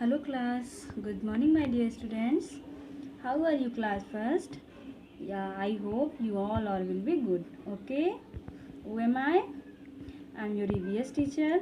Hello class, good morning my dear students. How are you class first? Yeah, I hope you all are will be good. Okay? Who am I? I'm your EVS teacher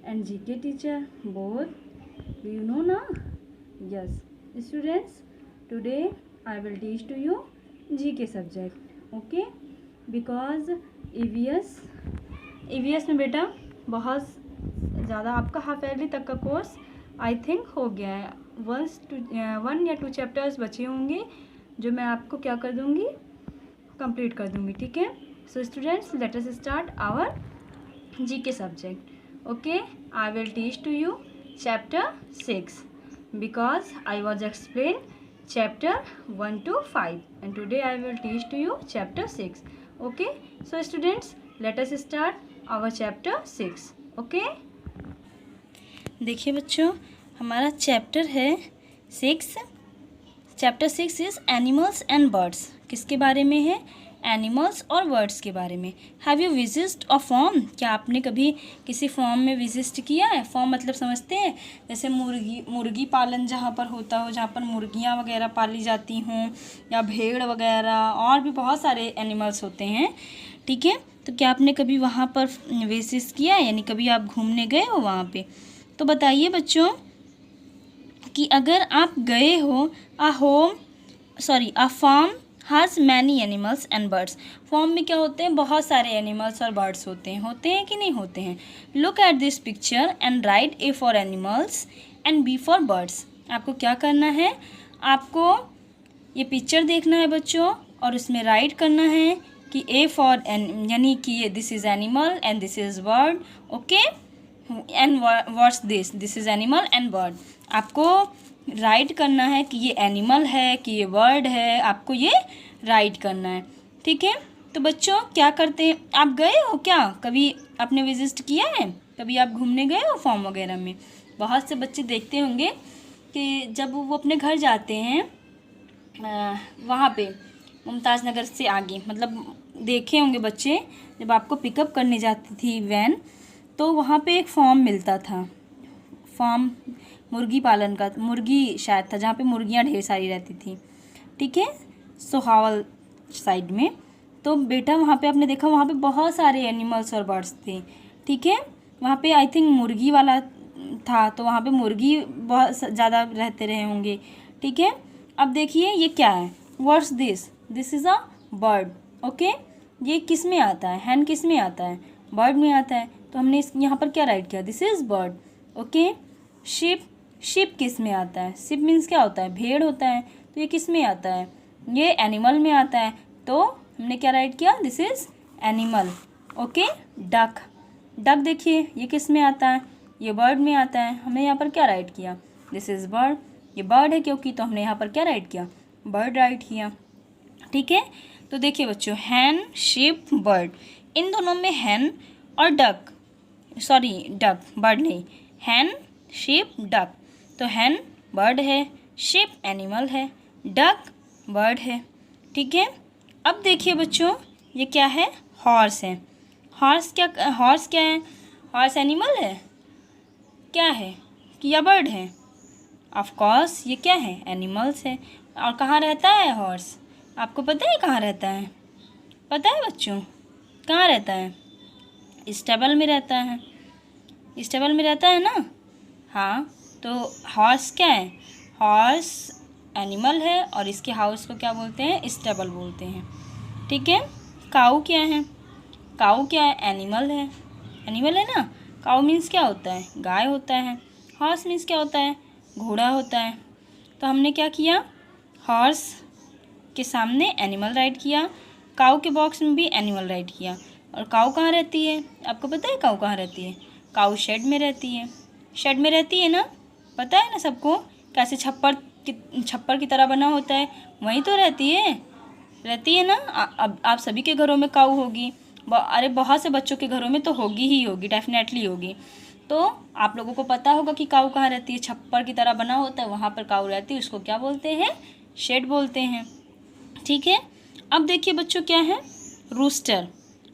and GK teacher both. Do you know now? Yes. Students, today I will teach to you GK subject. Okay? Because EVS में बेटा बहुत ज़्यादा आपका half yearly तक का course I think हो गया है. 1 या 2 चैप्टर्स बचे होंगे जो मैं आपको क्या कर दूँगी, कंप्लीट कर दूँगी. ठीक है. So students, let us start our GK subject. Okay, I will teach to you chapter 6 because I was explain chapter 1 to 5 and today I will teach to you chapter 6. Okay, so students, let us start our chapter 6. Okay, देखिए बच्चों, हमारा chapter है 6. Chapter 6 is animals and birds. किसके बारे में है? Animals और birds के बारे में. Have you visit a form? क्या आपने कभी किसी फॉर्म में विजिट किया है? फॉर्म मतलब समझते हैं, जैसे मुर्गी पालन जहाँ पर होता हो, जहाँ पर मुर्गियाँ वगैरह पाली जाती हों, या भेड़ वगैरह, और भी बहुत सारे एनिमल्स होते हैं. ठीक है. तो क्या आपने कभी वहाँ पर विजिट किया है, यानी कभी आप घूमने गए हो वहाँ पे? तो बताइए बच्चों कि अगर आप गए हो, a farm has many animals and birds. Farm में क्या होते हैं? बहुत सारे एनिमल्स और बर्ड्स होते हैं कि नहीं होते हैं? Look at this picture and write A for animals and B for birds. आपको क्या करना है? आपको ये पिक्चर देखना है बच्चों, और उसमें राइट करना है कि ए फॉर यानी कि ये this is animal and this is bird. Okay, and what's this is animal and bird. आपको राइट करना है कि ये एनिमल है कि ये बर्ड है, आपको ये राइट करना है. ठीक है. तो बच्चों क्या करते हैं, आप गए हो क्या कभी? आपने विजिट किया है? कभी आप घूमने गए हो फॉर्म वगैरह में? बहुत से बच्चे देखते होंगे कि जब वो अपने घर जाते हैं, वहाँ पे मुमताज़ नगर से आगे, मतलब देखे होंगे बच्चे, जब आपको पिकअप करने जाती थी वैन, तो वहाँ पे एक फॉर्म मिलता था. फॉर्म मुर्गी पालन का, मुर्गी शायद था, जहाँ पे मुर्गियाँ ढेर सारी रहती थी. ठीक है. सोहावल साइड में. तो बेटा वहाँ पे आपने देखा, वहाँ पे बहुत सारे एनिमल्स और बर्ड्स थे. ठीक है. वहाँ पे आई थिंक मुर्गी वाला था, तो वहाँ पे मुर्गी बहुत ज़्यादा रहते रहे होंगे. ठीक है. अब देखिए ये क्या है? What's this is a bird. Okay, ये किस में आता है? हैन किस में आता है? बर्ड में आता है. तो हमने यहाँ पर क्या राइट किया? This is bird. Okay. Ship किस में आता है? शिप मीन्स क्या होता है? भेड़ होता है. तो ये किस में आता है? ये एनिमल में आता है. तो हमने क्या राइट किया? This is animal. Okay. Duck देखिए, ये किस में आता है? ये बर्ड में आता है. हमने यहाँ पर क्या राइट किया? This is bird. ये बर्ड है क्योंकि, तो हमने यहाँ पर क्या राइट किया? बर्ड राइट किया. ठीक है. तो देखिए बच्चों, हैन, शिप, बर्ड, इन दोनों में हैन और डक, बर्ड नहीं, हैन, शिप, डक. तो हैन बर्ड है, शिप एनिमल है, डक बर्ड है. ठीक है. अब देखिए बच्चों, ये क्या है? हॉर्स है. हॉर्स क्या है? हॉर्स एनिमल है क्या है कि या बर्ड है? ऑफ कोर्स ये क्या है? एनिमल्स है. और कहाँ रहता है हॉर्स? आपको पता है कहाँ रहता है? पता है बच्चों कहाँ रहता है? स्टेबल में रहता है. स्टेबल में रहता है ना. हाँ. तो हॉर्स क्या है? हॉर्स एनिमल है, और इसके हाउस को क्या बोलते हैं? स्टेबल बोलते हैं. ठीक है. काऊ क्या है? काऊ क्या है? एनिमल है. एनिमल है ना. काऊ मीन्स क्या होता है? गाय होता है. हॉर्स मीन्स क्या होता है? घोड़ा होता है. तो हमने क्या किया? हॉर्स के सामने एनिमल राइट किया, काऊ के बॉक्स में भी एनिमल राइट किया. और काऊ कहाँ रहती है? आपको पता है काऊ कहाँ रहती है? काऊ शेड में रहती है. शेड में रहती है ना. पता है ना सबको, कैसे छप्पर की तरह बना होता है, वहीं तो रहती है ना. अब आप सभी के घरों में काऊ होगी. अरे बहुत से बच्चों के घरों में तो होगी, डेफिनेटली होगी. तो आप लोगों को पता होगा कि काऊ कहाँ रहती है. छप्पर की तरह बना होता है, वहाँ पर काऊ रहती है. उसको क्या बोलते हैं? शेड बोलते हैं. ठीक है. अब देखिए बच्चों क्या है? रूस्टर.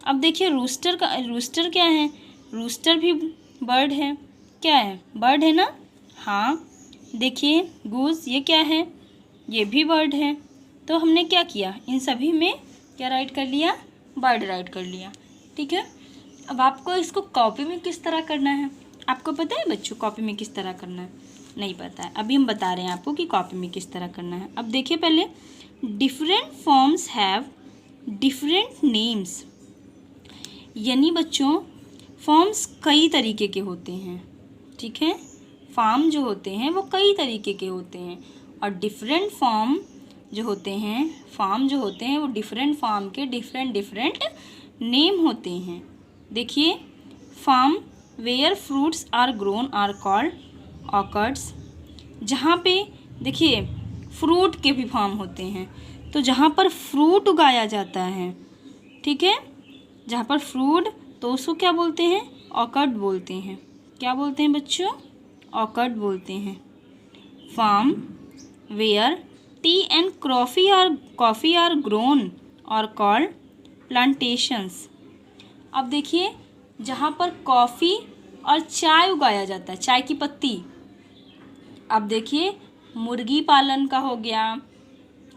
अब देखिए रूस्टर क्या है? रूस्टर भी बर्ड है. क्या है? बर्ड है ना. हाँ. देखिए गूस ये क्या है, ये भी बर्ड है। तो हमने क्या किया, इन सभी में क्या राइट कर लिया, बर्ड राइट कर लिया। ठीक है, अब आपको इसको कॉपी में किस तरह करना है, आपको पता है बच्चों कॉपी में किस तरह करना है? नहीं पता है, अभी हम बता रहे हैं आपको कि कॉपी में किस तरह करना है। अब देखिए पहले, different forms have different names, यानी बच्चों फॉर्म्स कई तरीके के होते हैं। ठीक है, फॉर्म जो होते हैं वो कई तरीके के होते हैं, और डिफरेंट फॉर्म जो होते हैं, फॉर्म जो होते हैं वो डिफरेंट फॉर्म के डिफरेंट नेम होते हैं। देखिए, farm where fruits are grown are called orchids. जहाँ पे देखिए फ्रूट के भी फॉर्म होते हैं, तो जहाँ पर फ्रूट उगाया जाता है, ठीक है, जहाँ पर फ्रूट, तो उसको क्या बोलते हैं, ऑर्किड बोलते हैं। क्या बोलते हैं बच्चों, ऑर्किड बोलते हैं। Farm where tea and coffee are grown और कॉल्ड प्लांटेशंस। अब देखिए, जहाँ पर कॉफ़ी और चाय उगाया जाता है, चाय की पत्ती। अब देखिए, मुर्गी पालन का हो गया,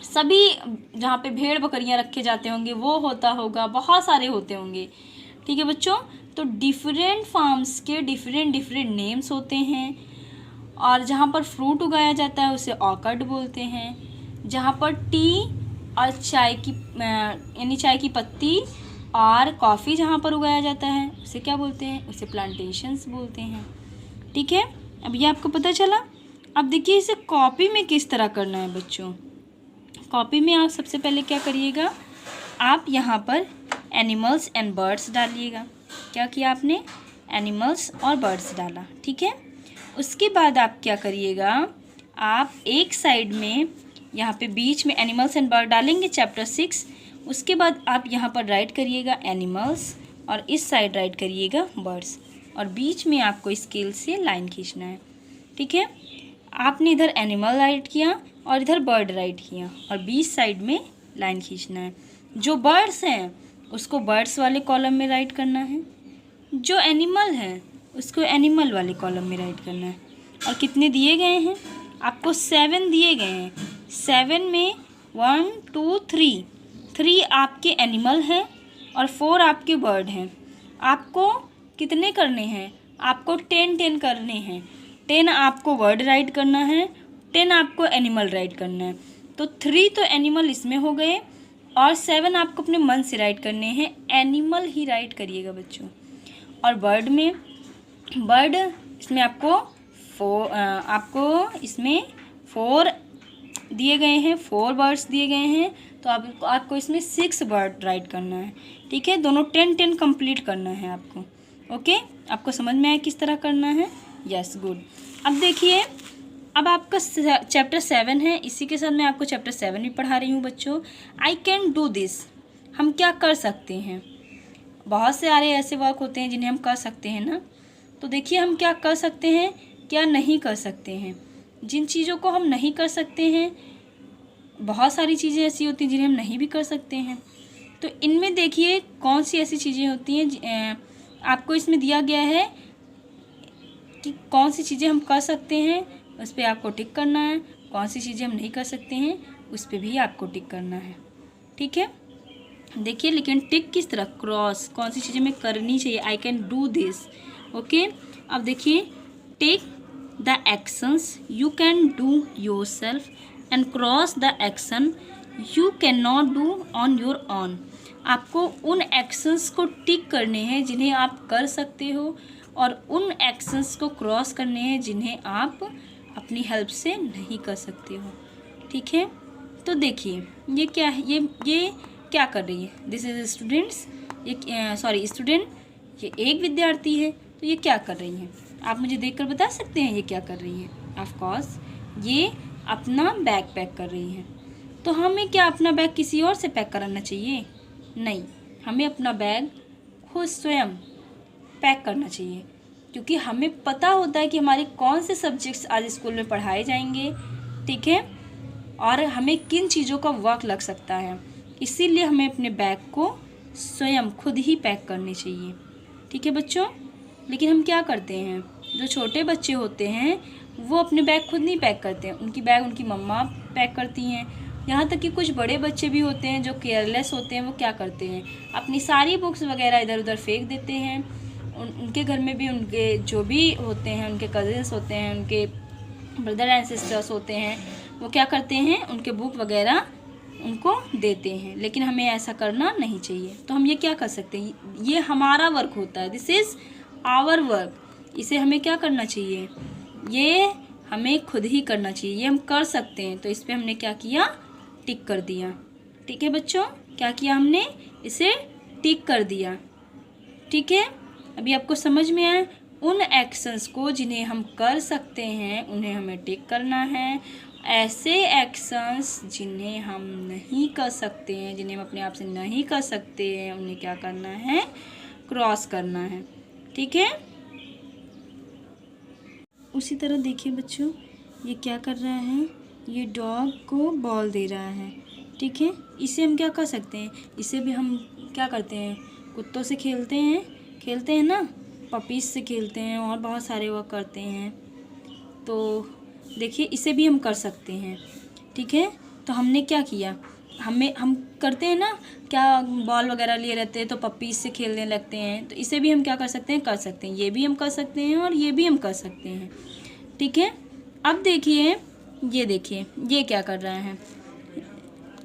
सभी जहाँ पे भेड़ बकरियाँ रखे जाते होंगे वो होता होगा, बहुत सारे होते होंगे। ठीक है बच्चों, तो डिफरेंट फार्म्स के डिफरेंट नेम्स होते हैं, और जहाँ पर फ्रूट उगाया जाता है उसे ऑर्किड बोलते हैं। जहाँ पर टी और चाय की यानी चाय की पत्ती और कॉफ़ी जहाँ पर उगाया जाता है उसे क्या बोलते हैं, उसे प्लांटेशंस बोलते हैं। ठीक है, अब ये आपको पता चला। अब देखिए इसे कॉपी में किस तरह करना है बच्चों। कॉपी में आप सबसे पहले क्या करिएगा, आप यहाँ पर एनिमल्स एंड बर्ड्स डालिएगा। क्या किया आपने, एनिमल्स और बर्ड्स डाला। ठीक है, उसके बाद आप क्या करिएगा, आप एक साइड में यहाँ पे बीच में एनिमल्स एंड बर्ड डालेंगे, चैप्टर 6। उसके बाद आप यहाँ पर राइट करिएगा एनिमल्स, और इस साइड राइट करिएगा बर्ड्स, और बीच में आपको स्केल से लाइन खींचना है। ठीक है, आपने इधर एनिमल राइट किया और इधर बर्ड राइट किया, और बीच साइड में लाइन खींचना है। जो बर्ड्स हैं उसको बर्ड्स वाले कॉलम में राइट करना है, जो एनिमल है उसको एनिमल वाले कॉलम में राइट करना है। और कितने दिए गए हैं आपको, 7 दिए गए हैं। 7 में 1 2 3 आपके एनिमल हैं और 4 आपके बर्ड हैं। आपको कितने करने हैं, आपको 10 करने हैं। 10 आपको बर्ड राइट करना है, 10 आपको एनिमल राइट करना है। तो 3 तो एनिमल इसमें हो गए, और 7 आपको अपने मन से राइट करने हैं, एनिमल ही राइट करिएगा बच्चों। और बर्ड में, बर्ड इसमें आपको इसमें 4 दिए गए हैं, 4 बर्ड्स दिए गए हैं, तो आपको इसमें 6 बर्ड राइट करना है। ठीक है, दोनों 10 कंप्लीट करना है आपको। ओके, आपको समझ में आया किस तरह करना है? Yes, good. अब देखिए, अब आपका चैप्टर 7 है, इसी के साथ मैं आपको चैप्टर 7 भी पढ़ा रही हूँ बच्चों। आई कैन डू दिस, हम क्या कर सकते हैं। बहुत से सारे ऐसे वर्क होते हैं जिन्हें हम कर सकते हैं ना, तो देखिए हम क्या कर सकते हैं, क्या नहीं कर सकते हैं। जिन चीज़ों को हम नहीं कर सकते हैं, बहुत सारी चीज़ें ऐसी होती हैं जिन्हें हम नहीं भी कर सकते हैं। तो इनमें देखिए कौन सी ऐसी चीज़ें होती हैं, आपको इसमें दिया गया है कि कौन सी चीज़ें हम कर सकते हैं, उस पर आपको टिक करना है। कौन सी चीज़ें हम नहीं कर सकते हैं, उस पर भी आपको टिक करना है। ठीक है, देखिए, लेकिन टिक किस तरह, क्रॉस, कौन सी चीज़ें मैं करनी चाहिए, I can do this. Okay, अब देखिए, take the actions you can do yourself and cross the action you can not do on your own. आपको उन एक्शंस को टिक करने हैं जिन्हें आप कर सकते हो, और उन एक्शंस को क्रॉस करने हैं जिन्हें आप अपनी हेल्प से नहीं कर सकते हो। ठीक है, तो देखिए ये क्या है, ये क्या कर रही है, दिस इज स्टूडेंट्स, ये सॉरी स्टूडेंट, ये एक विद्यार्थी है, तो ये क्या कर रही हैं, आप मुझे देखकर बता सकते हैं ये क्या कर रही हैं। ऑफ कोर्स ये अपना बैग पैक कर रही हैं। तो हमें क्या अपना बैग किसी और से पैक कराना चाहिए? नहीं, हमें अपना बैग खुद स्वयं पैक करना चाहिए, क्योंकि हमें पता होता है कि हमारे कौन से सब्जेक्ट्स आज स्कूल में पढ़ाए जाएंगे। ठीक है, और हमें किन चीज़ों का वर्क लग सकता है, इसीलिए हमें अपने बैग को स्वयं खुद ही पैक करने चाहिए। ठीक है बच्चों, लेकिन हम क्या करते हैं, जो छोटे बच्चे होते हैं वो अपने बैग खुद नहीं पैक करते हैं, उनकी बैग उनकी मम्मा पैक करती हैं। यहाँ तक कि कुछ बड़े बच्चे भी होते हैं जो केयरलेस होते हैं, वो क्या करते हैं, अपनी सारी बुक्स वगैरह इधर उधर फेंक देते हैं। उनके घर में भी उनके जो भी होते हैं, उनके कज़िन्स होते हैं, उनके ब्रदर एंड सिस्टर्स होते हैं, वो क्या करते हैं, उनके बुक वगैरह उनको देते हैं। लेकिन हमें ऐसा करना नहीं चाहिए। तो हम ये क्या कर सकते हैं, ये हमारा वर्क होता है, दिस इज़ आवर वर्क। इसे हमें क्या करना चाहिए, ये हमें खुद ही करना चाहिए, ये हम कर सकते हैं। तो इस पर हमने क्या किया, टिक कर दिया। ठीक है बच्चों, क्या किया हमने, इसे टिक कर दिया। ठीक है, अभी आपको समझ में आया। उन एक्शंस को जिन्हें हम कर सकते हैं उन्हें हमें टिक करना है। ऐसे एक्शंस जिन्हें हम नहीं कर सकते हैं, जिन्हें हम अपने आप से नहीं कर सकते हैं, उन्हें क्या करना है, क्रॉस करना है। ठीक है, उसी तरह देखिए बच्चों, ये क्या कर रहा है, ये डॉग को बॉल दे रहा है। ठीक है, इसे हम क्या कर सकते हैं, इसे भी हम क्या करते हैं, कुत्तों से खेलते हैं ना, पपीज़ से खेलते हैं और बहुत सारे वर्क करते हैं। तो देखिए इसे भी हम कर सकते हैं। ठीक है, तो हमने क्या किया, हम करते हैं ना, क्या बॉल वगैरह लिए रहते हैं तो पपीज़ से खेलने लगते हैं। तो इसे भी हम क्या कर सकते हैं, ये भी हम कर सकते हैं और ये भी हम कर सकते हैं। ठीक है, अब देखिए, ये देखिए ये क्या कर रहा है,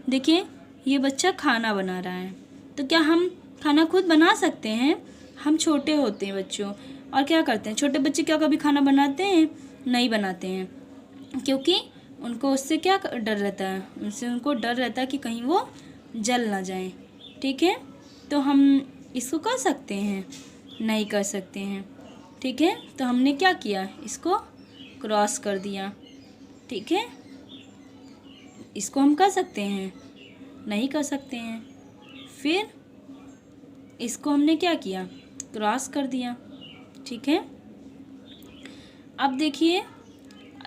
देखिए ये बच्चा खाना बना रहा है। तो क्या हम खाना खुद बना सकते हैं, हम छोटे होते हैं बच्चों, और क्या करते हैं, छोटे बच्चे क्या कभी खाना बनाते हैं, नहीं बनाते हैं, क्योंकि उनको उससे क्या डर रहता है, उनको डर रहता है कि कहीं वो जल ना जाए। ठीक है, तो हम इसको कर सकते हैं, नहीं कर सकते हैं। ठीक है, तो हमने क्या किया, इसको क्रॉस कर दिया। ठीक है, इसको हम कर सकते हैं, नहीं कर सकते हैं, फिर इसको हमने क्या किया, क्रॉस कर दिया। ठीक है, अब देखिए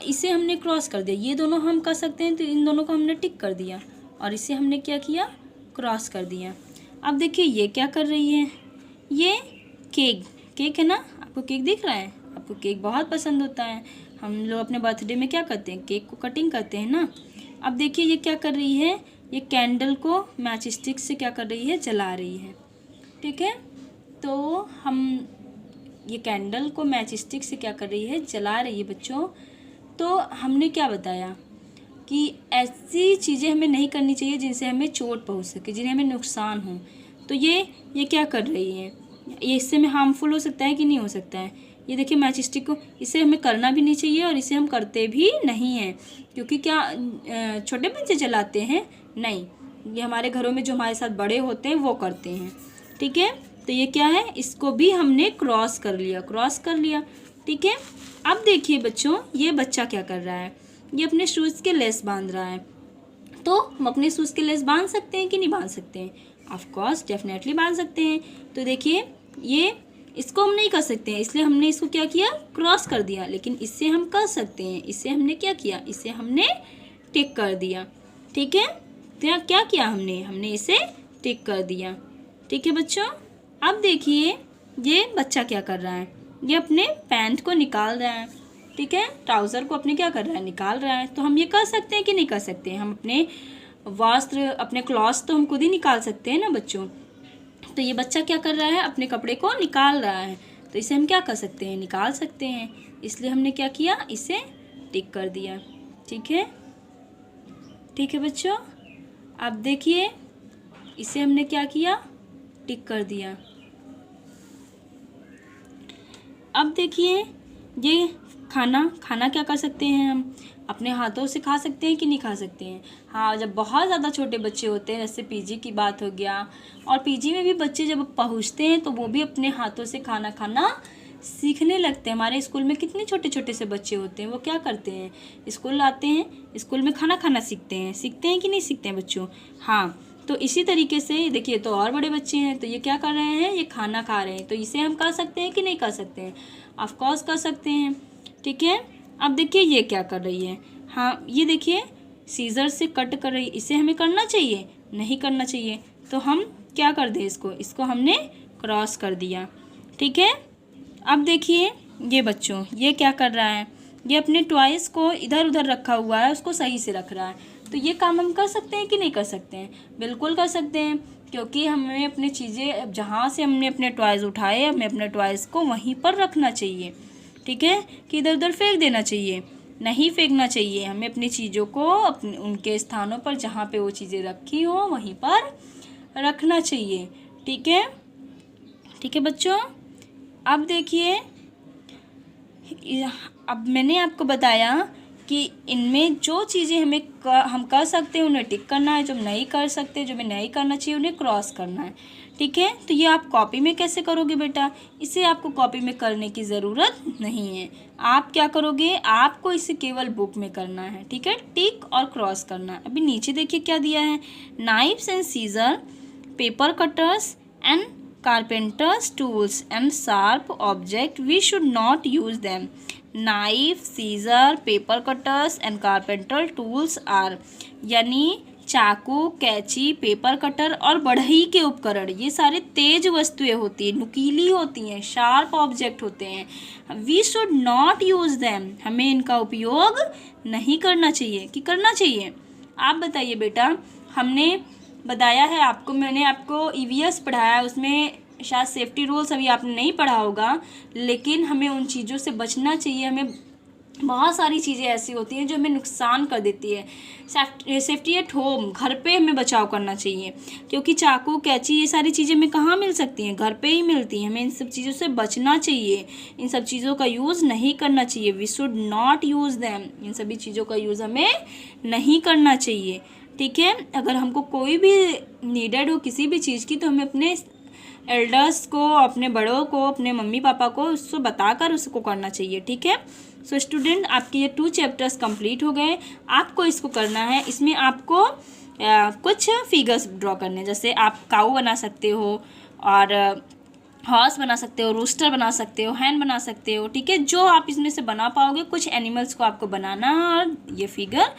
इसे हमने क्रॉस कर दिया, ये दोनों हम कर सकते हैं, तो इन दोनों को हमने टिक कर दिया और इसे हमने क्या किया, क्रॉस कर दिया। अब देखिए ये क्या कर रही है, ये केक है ना, आपको केक दिख रहा है, आपको केक बहुत पसंद होता है। हम लोग अपने बर्थडे में क्या करते हैं, केक को कटिंग करते हैं ना। अब देखिए ये क्या कर रही है, ये कैंडल को मैच स्टिक से क्या कर रही है, जला रही है। ठीक है, तो हम ये कैंडल को मैच स्टिक से क्या कर रही है, जला रही है बच्चों। तो हमने क्या बताया कि ऐसी चीज़ें हमें नहीं करनी चाहिए जिनसे हमें चोट पहुंच सके, जिन्हें हमें नुकसान हो। तो ये क्या कर रही है, ये इससे हमें हार्मफुल हो सकता है कि नहीं हो सकता है। ये देखिए मैच स्टिक को, इसे हमें करना भी नहीं चाहिए और इसे हम करते भी नहीं हैं, क्योंकि क्या छोटे बच्चे जलाते हैं, नहीं, ये हमारे घरों में जो हमारे साथ बड़े होते हैं वो करते हैं। ठीक है, तो ये क्या है, इसको भी हमने क्रॉस कर लिया। ठीक है, अब देखिए बच्चों, ये बच्चा क्या कर रहा है, ये अपने शूज़ के लेस बांध रहा है। तो हम अपने शूज़ के लेस बांध सकते हैं कि नहीं बांध सकते हैं, ऑफ कोर्स डेफिनेटली बांध सकते हैं। तो देखिए ये इसको हम नहीं कर सकते हैं, इसलिए हमने इसको क्या किया, क्रॉस कर दिया। लेकिन इससे हम कर सकते हैं, इससे हमने क्या किया, इसे हमने टिक कर दिया। ठीक है, तो क्या किया हमने इसे टिक कर दिया। ठीक है बच्चों, अब देखिए ये बच्चा क्या कर रहा है, ये अपने पैंट को निकाल रहा है। ठीक है, ट्राउज़र को अपने क्या कर रहा है, निकाल रहा है। तो हम ये कर सकते हैं कि नहीं कर सकते हैं, हम अपने वस्त्र, अपने क्लॉथ्स तो हम खुद ही निकाल सकते हैं ना बच्चों। तो ये बच्चा क्या कर रहा है, अपने कपड़े को निकाल रहा है। तो इसे हम क्या कर सकते हैं, निकाल सकते हैं, इसलिए हमने क्या किया, इसे टिक कर दिया। ठीक है बच्चों, अब देखिए इसे हमने क्या किया, टिक कर दिया। अब देखिए ये खाना क्या कर सकते हैं, हम अपने हाथों से खा सकते हैं कि नहीं खा सकते हैं। हाँ, जब बहुत ज़्यादा छोटे बच्चे होते हैं, जैसे पीजी की बात हो गया, और पीजी में भी बच्चे जब पहुँचते हैं तो वो भी अपने हाथों से खाना खाना सीखने लगते हैं। हमारे स्कूल में कितने छोटे छोटे से बच्चे होते हैं, वो क्या करते हैं, स्कूल आते हैं, स्कूल में खाना खाना सीखते हैं कि नहीं सीखते हैं बच्चों। हाँ, तो इसी तरीके से देखिए, तो और बड़े बच्चे हैं, तो ये क्या कर रहे हैं, ये खाना खा रहे हैं। तो इसे हम कर सकते हैं कि नहीं कर सकते हैं, ऑफ कोर्स कर सकते हैं। ठीक है, अब देखिए ये क्या कर रही है, हाँ ये देखिए सीजर से कट कर रही है। इसे हमें करना चाहिए, नहीं करना चाहिए। तो हम क्या कर दें, इसको हमने क्रॉस कर दिया। ठीक है, अब देखिए ये बच्चों, ये क्या कर रहा है, ये अपने टॉयज़ को इधर उधर रखा हुआ है, उसको सही से रख रहा है। तो ये काम हम कर सकते हैं कि नहीं कर सकते हैं? बिल्कुल कर सकते हैं, क्योंकि हमें अपनी चीज़ें जहाँ से हमने अपने टॉयज़ उठाए हमें अपने टॉयज़ को वहीं पर रखना चाहिए, ठीक है, कि इधर उधर फेंक देना चाहिए नहीं, फेंकना चाहिए। हमें अपनी चीज़ों को अपने उनके स्थानों पर जहाँ पे वो चीज़ें रखी हो वहीं पर रखना चाहिए, ठीक है। ठीक है बच्चों, अब देखिए, अब मैंने आपको बताया कि इनमें जो चीज़ें हम कर सकते हैं उन्हें टिक करना है, जो नहीं कर सकते, जो हमें नहीं करना चाहिए उन्हें क्रॉस करना है, ठीक है। तो ये आप कॉपी में कैसे करोगे बेटा? इसे आपको कॉपी में करने की ज़रूरत नहीं है। आप क्या करोगे, आपको इसे केवल बुक में करना है, ठीक है, टिक और क्रॉस करना है। अभी नीचे देखिए क्या दिया है, knifes and seizure, paper cutters and carpenter's tools and sharp object we should not use them. Knife, scissor, paper cutters and carpenter tools are, यानी चाकू, कैंची, पेपर कटर और बढ़ई के उपकरण, ये सारे तेज वस्तुएं होती हैं, नुकीली होती हैं, शार्प ऑब्जेक्ट होते हैं। We should not use them, हमें इनका उपयोग नहीं करना चाहिए कि करना चाहिए? आप बताइए बेटा, हमने बताया है आपको, मैंने आपको EVS पढ़ाया, उसमें शायद सेफ्टी रूल्स अभी आपने नहीं पढ़ा होगा, लेकिन हमें उन चीज़ों से बचना चाहिए। हमें बहुत सारी चीज़ें ऐसी होती हैं जो हमें नुकसान कर देती है। सेफ्टी एट होम, घर पे हमें बचाव करना चाहिए, क्योंकि चाकू, कैंची, ये सारी चीज़ें हमें कहाँ मिल सकती हैं? घर पे ही मिलती हैं। हमें इन सब चीज़ों से बचना चाहिए, इन सब चीज़ों का यूज़ नहीं करना चाहिए। We should not use them, इन सभी चीज़ों का यूज़ हमें नहीं करना चाहिए, ठीक है। अगर हमको कोई भी नीडेड हो किसी भी चीज़ की, तो हमें अपने एल्डर्स को, अपने बड़ों को, अपने मम्मी पापा को उसको बताकर उसको करना चाहिए, ठीक है। सो स्टूडेंट, आपके ये 2 चैप्टर्स कंप्लीट हो गए। आपको इसको करना है, इसमें आपको कुछ फिगर्स ड्रॉ करने, जैसे आप काऊ बना सकते हो और हॉर्स बना सकते हो, रूस्टर बना सकते हो, हैन बना सकते हो, ठीक है। जो आप इसमें से बना पाओगे, कुछ एनिमल्स को आपको बनाना है और ये फिगर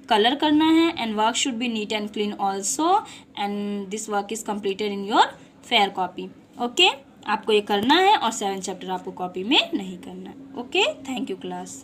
कलर करना है। And work should be neat and clean also, and this work is completed in your fair copy, okay. आपको ये करना है और 7 चैप्टर आपको कॉपी में नहीं करना है, ओके। Thank you class.